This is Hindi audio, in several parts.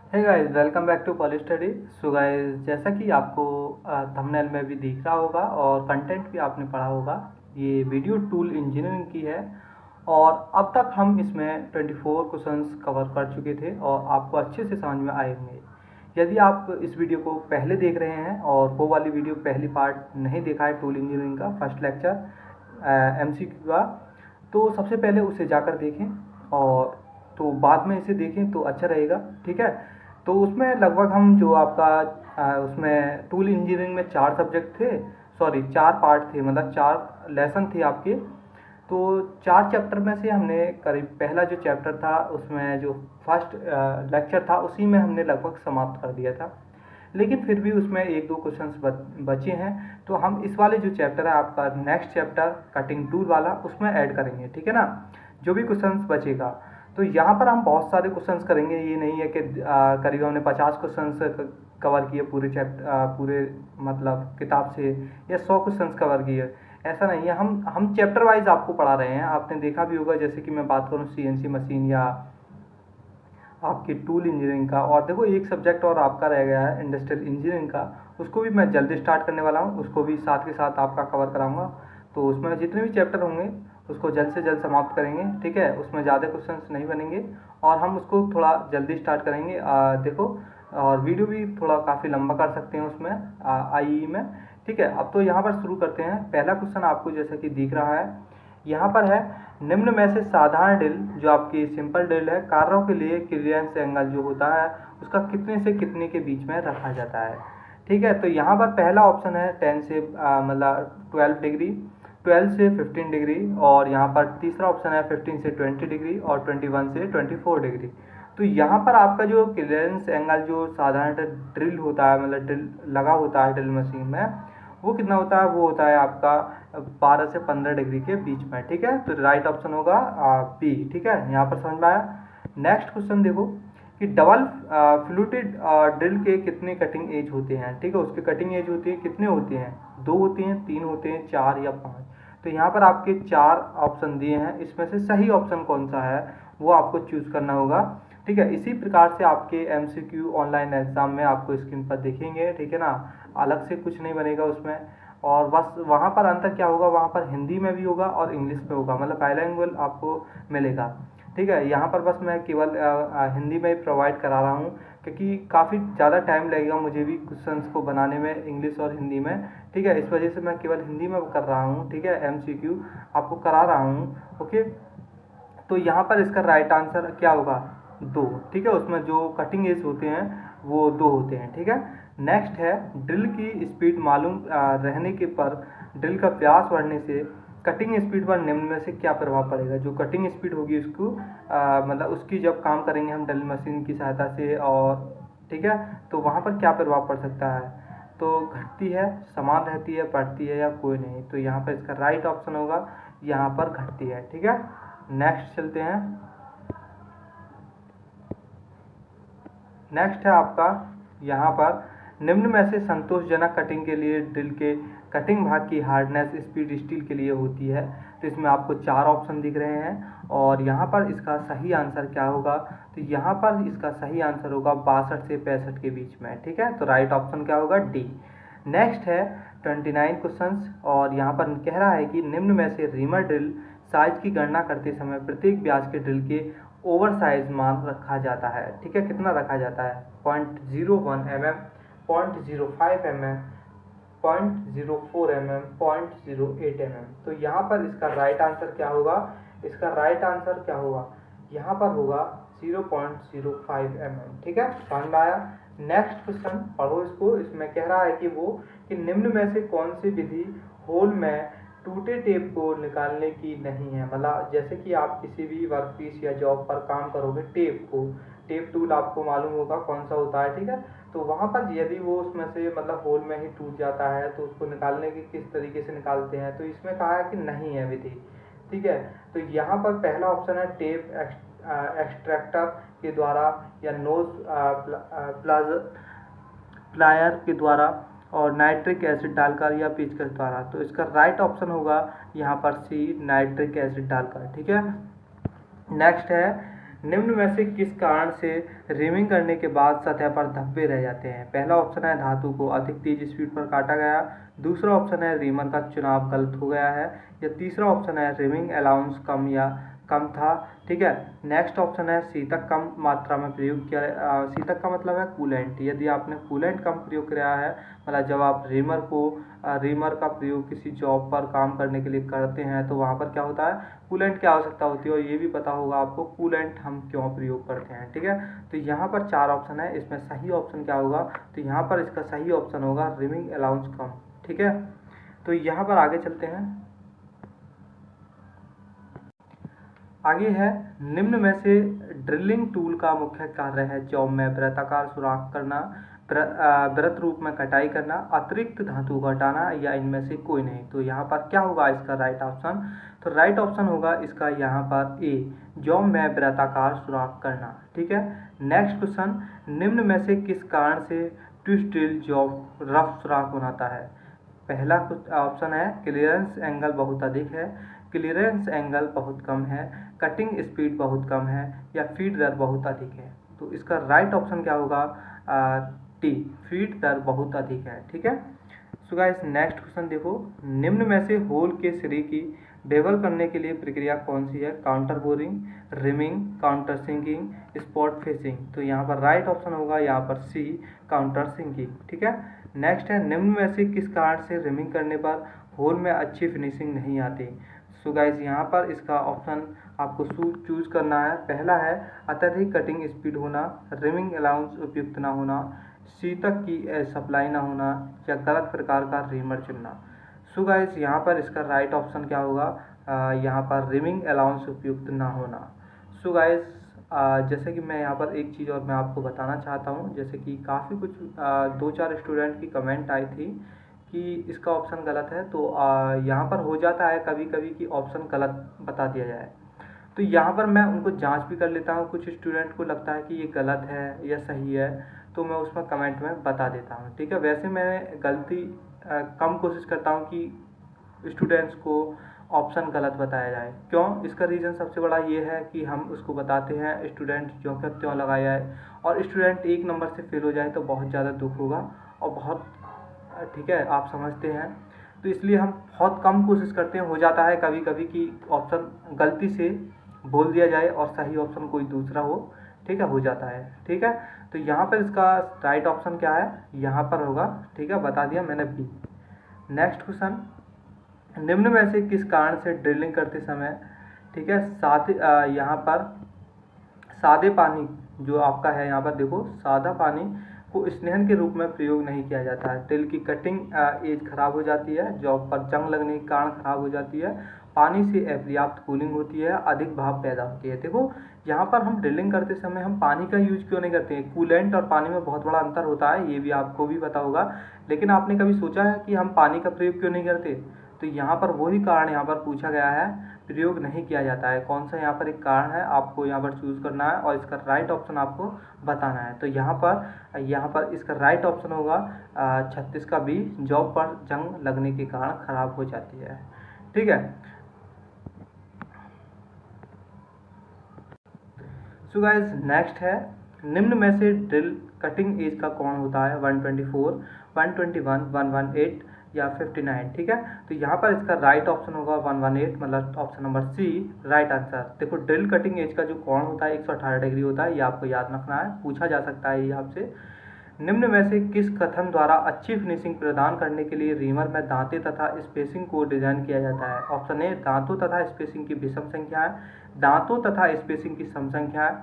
Hey guys, welcome back to Poly Study. So guys, जैसा कि आपको थंबनेल में भी दिख रहा होगा और कंटेंट भी आपने पढ़ा होगा, ये वीडियो टूल इंजीनियरिंग की है। और अब तक हम इसमें 24 क्वेश्चंस कवर कर चुके थे और आपको अच्छे से समझ में आए होंगे। यदि आप इस वीडियो को पहले देख रहे हैं और वो वाली वीडियो पहली पार्ट नहीं देखा है, टूल इंजीनियरिंग का फर्स्ट लेक्चर MCQ का, तो सबसे पहले उसे जाकर देखें और तो बाद में इसे देखें तो अच्छा रहेगा। ठीक है, तो उसमें लगभग हम जो आपका उसमें टूल इंजीनियरिंग में 4 सब्जेक्ट थे, सॉरी 4 पार्ट थे, मतलब 4 लेसन थे आपके। तो 4 चैप्टर में से हमने करीब पहला जो चैप्टर था उसमें जो फर्स्ट लेक्चर था उसी में हमने लगभग समाप्त कर दिया था। लेकिन फिर भी उसमें एक दो क्वेश्चंस बचे हैं, तो हम इस वाले जो चैप्टर है आपका नेक्स्ट चैप्टर कटिंग टूल वाला उसमें ऐड करेंगे। ठीक है ना, जो भी क्वेश्चंस बचेगा तो यहाँ पर हम बहुत सारे क्वेश्चंस करेंगे। ये नहीं है कि करीब हमने 50 क्वेश्चंस कवर किए पूरे पूरे मतलब किताब से, या 100 क्वेश्चंस कवर किए, ऐसा नहीं है। हम चैप्टर वाइज आपको पढ़ा रहे हैं। आपने देखा भी होगा, जैसे कि मैं बात करूँ CNC मशीन या आपकी टूल इंजीनियरिंग का, और देखो एक सब्जेक्ट और आपका रह गया है इंडस्ट्रियल इंजीनियरिंग का, उसको भी मैं जल्दी स्टार्ट करने वाला हूँ, उसको भी साथ के साथ आपका कवर कराऊंगा। तो उसमें जितने भी चैप्टर होंगे उसको जल्द से जल्द समाप्त करेंगे। ठीक है, उसमें ज़्यादा क्वेश्चंस नहीं बनेंगे और हम उसको थोड़ा जल्दी स्टार्ट करेंगे। देखो, और वीडियो भी थोड़ा काफ़ी लंबा कर सकते हैं उसमें IE में। ठीक है, अब तो यहाँ पर शुरू करते हैं। पहला क्वेश्चन आपको जैसा कि दिख रहा है यहाँ पर है, निम्न में से साधारण ड्रिल जो आपकी सिंपल ड्रिल है, कार्यों के लिए क्लियरेंस एंगल जो होता है उसका कितने से कितने के बीच में रखा जाता है। ठीक है, तो यहाँ पर पहला ऑप्शन है 10 से मतलब 12 डिग्री, 12 से 15 डिग्री, और यहाँ पर तीसरा ऑप्शन है 15 से 20 डिग्री और 21 से 24 डिग्री। तो यहाँ पर आपका जो क्लियरेंस एंगल जो साधारण ड्रिल होता है, मतलब ड्रिल लगा होता है ड्रिल मशीन में, वो कितना होता है, वो होता है आपका 12 से 15 डिग्री के बीच में। ठीक है, तो राइट ऑप्शन होगा बी। ठीक है, यहाँ पर समझ में आया। नेक्स्ट क्वेश्चन देखो कि डबल फ्लूटेड ड्रिल के कितने कटिंग एज होते हैं। ठीक है, उसके कटिंग एज होती है, कितने होते हैं, 2 होते हैं, 3 होते हैं, 4 या 5। तो यहाँ पर आपके 4 ऑप्शन दिए हैं, इसमें से सही ऑप्शन कौन सा है वो आपको चूज करना होगा। ठीक है, इसी प्रकार से आपके MCQ ऑनलाइन एग्जाम में आपको स्क्रीन पर दिखेंगे। ठीक है ना, अलग से कुछ नहीं बनेगा उसमें। और बस वहाँ पर अंतर क्या होगा, वहाँ पर हिंदी में भी होगा और इंग्लिश में होगा, मतलब बाइलिंगुअल आपको मिलेगा। ठीक है, यहाँ पर बस मैं केवल हिंदी में ही प्रोवाइड करा रहा हूँ, क्योंकि काफ़ी ज़्यादा टाइम लगेगा मुझे भी क्वेश्चंस को बनाने में इंग्लिश और हिंदी में। ठीक है, इस वजह से मैं केवल हिंदी में कर रहा हूँ। ठीक है, MCQ आपको करा रहा हूँ। ओके, तो यहाँ पर इसका राइट आंसर क्या होगा, 2। ठीक है, उसमें जो कटिंग एज होते हैं वो 2 होते हैं। ठीक है, नेक्स्ट है, ड्रिल की स्पीड मालूम रहने के पर ड्रिल का व्यास बढ़ने से कटिंग स्पीड पर निम्न में से क्या प्रभाव पड़ेगा। जो कटिंग स्पीड होगी उसको मतलब उसकी जब काम करेंगे हम ड्रिल मशीन की सहायता से, और ठीक है, तो वहाँ पर क्या प्रभाव पड़ सकता है, तो घटती है, समान रहती है, बढ़ती है, या कोई नहीं। तो यहाँ पर इसका राइट ऑप्शन होगा यहाँ पर घटती है। ठीक है, नेक्स्ट चलते हैं। नेक्स्ट है आपका यहाँ पर, निम्न में से संतोषजनक कटिंग के लिए ड्रिल के कटिंग भाग की हार्डनेस स्पीड स्टील के लिए होती है। तो इसमें आपको 4 ऑप्शन दिख रहे हैं और यहाँ पर इसका सही आंसर क्या होगा, तो यहाँ पर इसका सही आंसर होगा 62 से 65 के बीच में। ठीक है, तो राइट ऑप्शन क्या होगा, डी। नेक्स्ट है 29 क्वेश्चंस, और यहाँ पर कह रहा है कि निम्न में से रीमर ड्रिल साइज की गणना करते समय प्रत्येक व्यास के ड्रिल के ओवर साइज मान रखा जाता है। ठीक है, कितना रखा जाता है, 0.01 mm, 0.05 mm, 0.04 mm, 0.08 mm। तो यहाँ पर इसका राइट आंसर क्या होगा, इसका राइट आंसर क्या होगा, यहाँ पर होगा 0.05 mm। ठीक है, समझ में आया। नेक्स्ट क्वेश्चन पढ़ो इसको। इसमें कह रहा है कि वो कि निम्न में से कौन सी विधि होल में टूटे टेप को निकालने की नहीं है। मतलब जैसे कि आप किसी भी वर्कपीस या जॉब पर काम करोगे, टेप टूल आपको मालूम होगा कौन सा होता है। ठीक है, तो वहाँ पर यदि वो उसमें से मतलब होल में ही टूट जाता है तो उसको निकालने की किस तरीके से निकालते हैं, तो इसमें कहा है कि नहीं है विधि। ठीक है, तो यहाँ पर पहला ऑप्शन है टेप एक्सट्रैक्टर के द्वारा, या नोज प्लायर के द्वारा, और नाइट्रिक एसिड डालकर, या पेचकस द्वारा। तो इसका राइट ऑप्शन होगा यहाँ पर सी, नाइट्रिक एसिड डालकर। ठीक है, नेक्स्ट है निम्न में से किस कारण से रिमिंग करने के बाद सतह पर धब्बे रह जाते हैं? पहला ऑप्शन है धातु को अधिक तेज स्पीड पर काटा गया, दूसरा ऑप्शन है रीमर का चुनाव गलत हो गया है, या तीसरा ऑप्शन है रिमिंग अलाउंस कम था। ठीक है, नेक्स्ट ऑप्शन है शीतक कम मात्रा में प्रयोग किया। शीतक का मतलब है कूलेंट। यदि आपने कूलेंट कम प्रयोग किया है, मतलब जब आप रीमर का प्रयोग किसी जॉब पर काम करने के लिए करते हैं तो वहाँ पर क्या होता है, कूलेंट की आवश्यकता होती है, और ये भी पता होगा आपको कूलेंट हम क्यों प्रयोग करते हैं। ठीक है, तो यहाँ पर 4 ऑप्शन है, इसमें सही ऑप्शन क्या होगा? तो यहाँ पर इसका सही ऑप्शन होगा रिमिंग अलाउंस कम। ठीक है, तो यहाँ पर आगे चलते हैं। आगे है, निम्न में से ड्रिलिंग टूल का मुख्य कार्य है जॉब में वृत्ताकार सुराख करना, वृत्त रूप में कटाई करना, अतिरिक्त धातु को हटाना, या इनमें से कोई नहीं। तो यहाँ पर क्या होगा इसका राइट ऑप्शन? तो राइट ऑप्शन होगा इसका यहाँ पर ए, जॉब में वृत्ताकार सुराख करना। ठीक है, नेक्स्ट क्वेश्चन, निम्न में से किस कारण से ट्विस्ट ड्रिल जॉब रफ सुराख बनाता है? पहला ऑप्शन है क्लियरेंस एंगल बहुत अधिक है, क्लियरेंस एंगल बहुत कम है, कटिंग स्पीड बहुत कम है, या फीड दर बहुत अधिक है। तो इसका राइट ऑप्शन क्या होगा? टी, फीड दर बहुत अधिक है। ठीक है, सो गाइस नेक्स्ट क्वेश्चन देखो, निम्न में से होल के सिरे की बेवल करने के लिए प्रक्रिया कौन सी है? Counter boring, reaming, counter sinking, spot facing. तो यहाँ पर राइट ऑप्शन होगा यहाँ पर सी, काउंटर सिंकिंग। ठीक है, नेक्स्ट है, निम्न में से किस कारण से रिमिंग करने पर होल में अच्छी फिनिशिंग नहीं आती? सो गाइस यहाँ पर इसका ऑप्शन आपको चूज करना है। पहला है अत्यधिक कटिंग स्पीड होना, रिमिंग अलाउंस उपयुक्त ना होना, शीतक की सप्लाई ना होना, या गलत प्रकार का रीमर चुनना। सो गाइस यहाँ पर इसका राइट ऑप्शन क्या होगा? यहाँ पर रिमिंग अलाउंस उपयुक्त ना होना। सो गाइस जैसे कि मैं यहाँ पर एक चीज़ और मैं आपको बताना चाहता हूँ, जैसे कि काफ़ी कुछ 2-4 स्टूडेंट की कमेंट आई थी कि इसका ऑप्शन गलत है। तो यहाँ पर हो जाता है कभी कभी कि ऑप्शन गलत बता दिया जाए, तो यहाँ पर मैं उनको जांच भी कर लेता हूँ। कुछ स्टूडेंट को लगता है कि ये गलत है या सही है, तो मैं उसमें कमेंट में बता देता हूँ। ठीक है, वैसे मैं गलती कम कोशिश करता हूँ कि स्टूडेंट्स को ऑप्शन गलत बताया जाए। क्यों? इसका रीज़न सबसे बड़ा ये है कि हम उसको बताते हैं स्टूडेंट जो कि त्यों लगाया है, और स्टूडेंट 1 नंबर से फेल हो जाए तो बहुत ज़्यादा दुख होगा और बहुत, ठीक है, आप समझते हैं। तो इसलिए हम बहुत कम कोशिश करते हैं, हो जाता है कभी कभी कि ऑप्शन गलती से बोल दिया जाए और सही ऑप्शन कोई दूसरा हो। ठीक है, हो जाता है। ठीक है, तो यहाँ पर इसका राइट ऑप्शन क्या है? यहाँ पर होगा, ठीक है, बता दिया मैंने बी। नेक्स्ट क्वेश्चन, निम्न में से किस कारण से ड्रिलिंग करते समय, ठीक है, यहाँ पर सादे पानी जो आपका है, यहाँ पर देखो सादा पानी को स्नेहन के रूप में प्रयोग नहीं किया जाता है। ड्रिल की कटिंग एज खराब हो जाती है, जॉब पर जंग लगने के कारण खराब हो जाती है, पानी से अपर्याप्त कूलिंग होती है, अधिक भाप पैदा होती है। देखो यहाँ पर हम ड्रिलिंग करते समय हम पानी का यूज क्यों नहीं करते हैं? कूलेंट और पानी में बहुत बड़ा अंतर होता है, ये भी आपको भी पता होगा, लेकिन आपने कभी सोचा है कि हम पानी का प्रयोग क्यों नहीं करते? तो यहाँ पर वही कारण यहाँ पर पूछा गया है, प्रयोग नहीं किया जाता है। कौन सा यहाँ पर एक कारण है आपको यहाँ पर चूज करना है और इसका राइट ऑप्शन आपको बताना है। तो यहाँ पर इसका राइट ऑप्शन होगा 36 का बी, जॉब पर जंग लगने के कारण खराब हो जाती है। ठीक है, सो गाइस नेक्स्ट है, निम्न में से ड्रिल कटिंग एज का कौन होता है? 124, 121, 118 या 59। ठीक है, तो यहाँ पर इसका राइट ऑप्शन होगा 118, मतलब option number c right answer. देखो ड्रिल कटिंग एज का जो कोण होता है 118 डिग्री होता है, ये आपको याद रखना है, पूछा जा सकता है ये आपसे। निम्न में से किस कथन द्वारा अच्छी फिनिशिंग प्रदान करने के लिए रीमर में दांते तथा स्पेसिंग को डिजाइन किया जाता है? ऑप्शन ए, दांतों तथा स्पेसिंग की विषम संख्या है, दांतों तथा स्पेसिंग की सम संख्या है,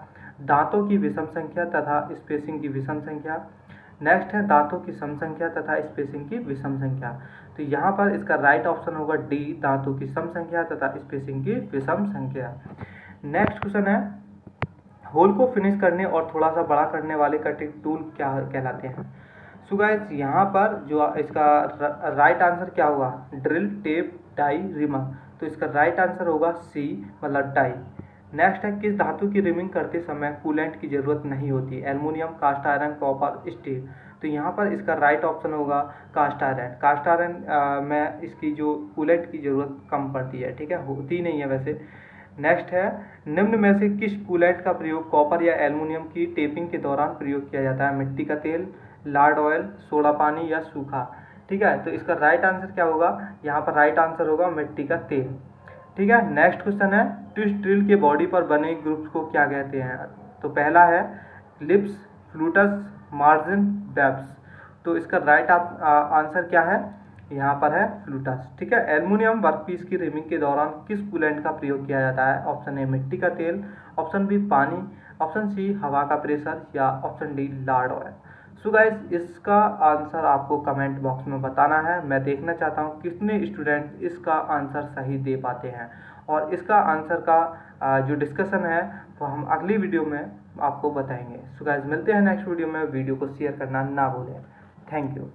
दांतों की विषम संख्या तथा स्पेसिंग की विषम संख्या, नेक्स्ट है दांतों की सम संख्या तथा स्पेसिंग की विषम संख्या। तो यहाँ पर इसका राइट ऑप्शन होगा डी, दांतों की सम संख्या तथा स्पेसिंग की विषम संख्या। नेक्स्ट क्वेश्चन है, होल को फिनिश करने और थोड़ा सा बड़ा करने वाले कटिंग टूल क्या कहलाते हैं? सो गाइस यहाँ पर जो इसका राइट आंसर क्या होगा? Drill, tap, die, reamer. तो इसका राइट आंसर होगा सी, मतलब डाई। नेक्स्ट है, किस धातु की रिमिंग करते समय कूलेंट की जरूरत नहीं होती? Aluminium, cast iron, copper, steel. तो यहाँ पर इसका राइट ऑप्शन होगा कास्ट आयरन। कास्ट आयरन में इसकी जो कूलेंट की ज़रूरत कम पड़ती है, ठीक है, होती नहीं है वैसे। नेक्स्ट है, निम्न में से किस कूलेंट का प्रयोग कॉपर या एल्युमिनियम की टेपिंग के दौरान प्रयोग किया जाता है? मिट्टी का तेल, लार्ड ऑयल, सोडा पानी या सूखा। ठीक है, तो इसका राइट आंसर क्या होगा? यहाँ पर राइट आंसर होगा मिट्टी का तेल। ठीक है, नेक्स्ट क्वेश्चन है, ट्विस्ट ड्रिल के बॉडी पर बने ग्रुप्स को क्या कहते हैं? तो पहला है लिप्स, फ्लूटस, मार्जिन, वेब्स। तो इसका राइट आंसर क्या है? यहाँ पर है फ्लूटस। ठीक है, एल्युमिनियम वर्कपीस की रिमिंग के दौरान किस कूलेंट का प्रयोग किया जाता है? ऑप्शन ए मिट्टी का तेल, ऑप्शन बी पानी, ऑप्शन सी हवा का प्रेशर या option D Lord oil. So guys, इसका आंसर आपको कमेंट बॉक्स में बताना है। मैं देखना चाहता हूँ कितने स्टूडेंट इसका आंसर सही दे पाते हैं, और इसका आंसर का जो डिस्कशन है वो हम अगली वीडियो में आपको बताएंगे। सो गाइस, मिलते हैं नेक्स्ट वीडियो में। वीडियो को शेयर करना ना भूलें। Thank you.